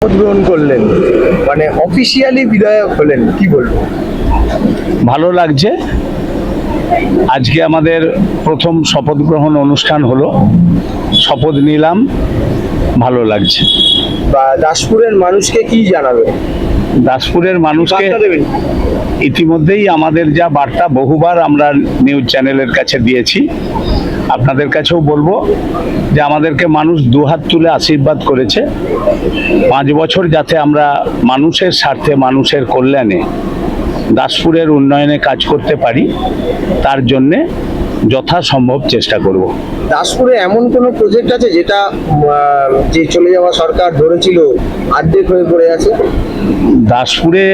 শপথ গ্রহণ করলেন, মানে অফিসিয়ালি বিধায়ক হলেন, কি বলবো? ভালো লাগছে। আজকে আমাদের প্রথম শপথ গ্রহণ অনুষ্ঠান হলো, শপথ নিলাম, ভালো লাগছে। বা দাসপুরের মানুষকে কি জানাবে? দাসপুরের মানুষকে বার্তা দেবেন? ইতিমধ্যেই আমাদের যা বার্তা বহুবার আমরা নিউজ চ্যানেলের কাছে দিয়েছি, আপনাদের কাছেও বলবো যে আমাদেরকে মানুষ দুহাত তুলে আশীর্বাদ করেছে। 5 বছর যাতে আমরা মানুষের স্বার্থে, মানুষের কল্যাণে, দাসপুরের উন্নয়নে কাজ করতে পারি, তার জন্যে যথাসম্ভব চেষ্টা করব। দাসপুরে এমন কোনো প্রজেক্ট আছে যেটা যে চলে যাওয়া সরকার ধরেছিল অর্ধেক হয়ে পড়ে আছে? দাসপুরে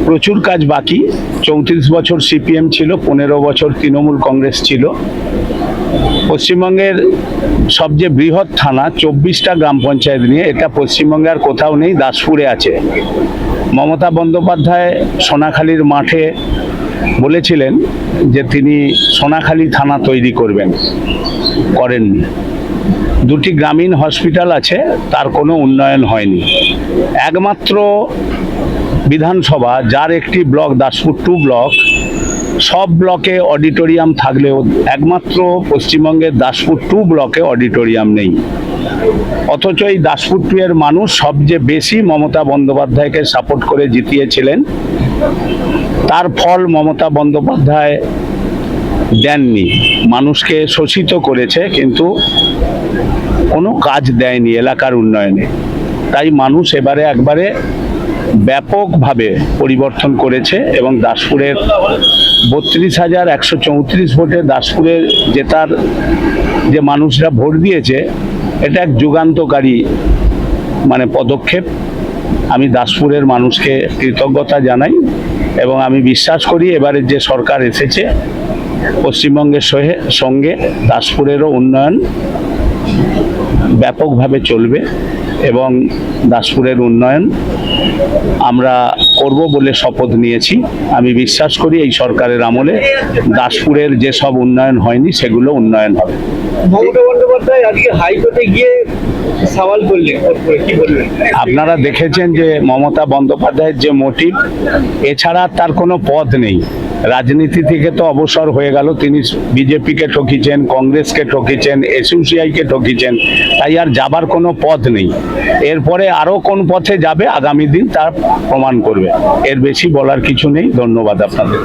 প্রচুর কাজ বাকি। 34 বছর সিপিএম ছিল, 15 বছর তৃণমূল কংগ্রেস ছিল। পশ্চিমবঙ্গের সবচেয়ে বৃহৎ থানা, 24টা গ্রাম পঞ্চায়েত নিয়ে, এটা পশ্চিমবঙ্গে আর কোথাও নেই, দাসপুরে আছে। মমতা বন্দ্যোপাধ্যায় সোনাখালীর মাঠে বলেছিলেন যে তিনি সোনাখালী থানা তৈরি করবেন, করেননি। 2টি গ্রামীণ হসপিটাল আছে, তার কোনো উন্নয়ন হয়নি। একমাত্র বিধানসভা যার একটি ব্লক, দাসপুর 2 ব্লক, সব ব্লকে অডিটোরিয়াম থাকলেও একমাত্র পশ্চিমবঙ্গের দাসপুর 2 ব্লকে অডিটোরিয়াম নেই। অথচ এই দাসপুর 2 এর মানুষ সবচেয়ে বেশি মমতা বন্দ্যোপাধ্যায়কে সাপোর্ট করে জিতিয়েছিলেন। তার ফল মমতা বন্দ্যোপাধ্যায় দেননি, মানুষকে শোষিত করেছে, কিন্তু কোনো কাজ দেয়নি এলাকার উন্নয়নে। তাই মানুষ এবারে একবারে ব্যাপকভাবে পরিবর্তন করেছে এবং দাসপুরের 32,134 ভোটে দাসপুরের জেতার যে মানুষরা ভোট দিয়েছে, এটা এক যুগান্তকারী পদক্ষেপ। আমি দাসপুরের মানুষকে কৃতজ্ঞতা জানাই এবং আমি বিশ্বাস করি এবারের যে সরকার এসেছে, পশ্চিমবঙ্গের সঙ্গে দাসপুরেরও উন্নয়ন ব্যাপকভাবে চলবে এবং দাসপুরের উন্নয়ন আমরা করব বলে শপথ নিয়েছি। আমি বিশ্বাস করি এই সরকারের আমলে দাসপুরের যে সব উন্নয়ন হয়নি সেগুলো উন্নয়ন হবে। মমতা বন্দ্যোপাধ্যায় আজকে হাইকোর্টে গিয়ে সওয়াল করলেন, কি বলবেন? আপনারা দেখেছেন যে মমতা বন্দ্যোপাধ্যায়ের যে মোটিভ, এছাড়া তার কোনো পথ নেই। রাজনীতি থেকে তো অবসর হয়ে গেল, তিনি বিজেপিকে ঠকিয়েছেন, কংগ্রেসকে ঠকিয়েছেন, এসইউসিআইকে ঠকিয়েছেন, তাই আর যাবার কোনো পথ নেই। এরপরে আরও কোন পথে যাবে আগামী দিন তার প্রমাণ করবে। এর বেশি বলার কিছু নেই। ধন্যবাদ আপনাদের।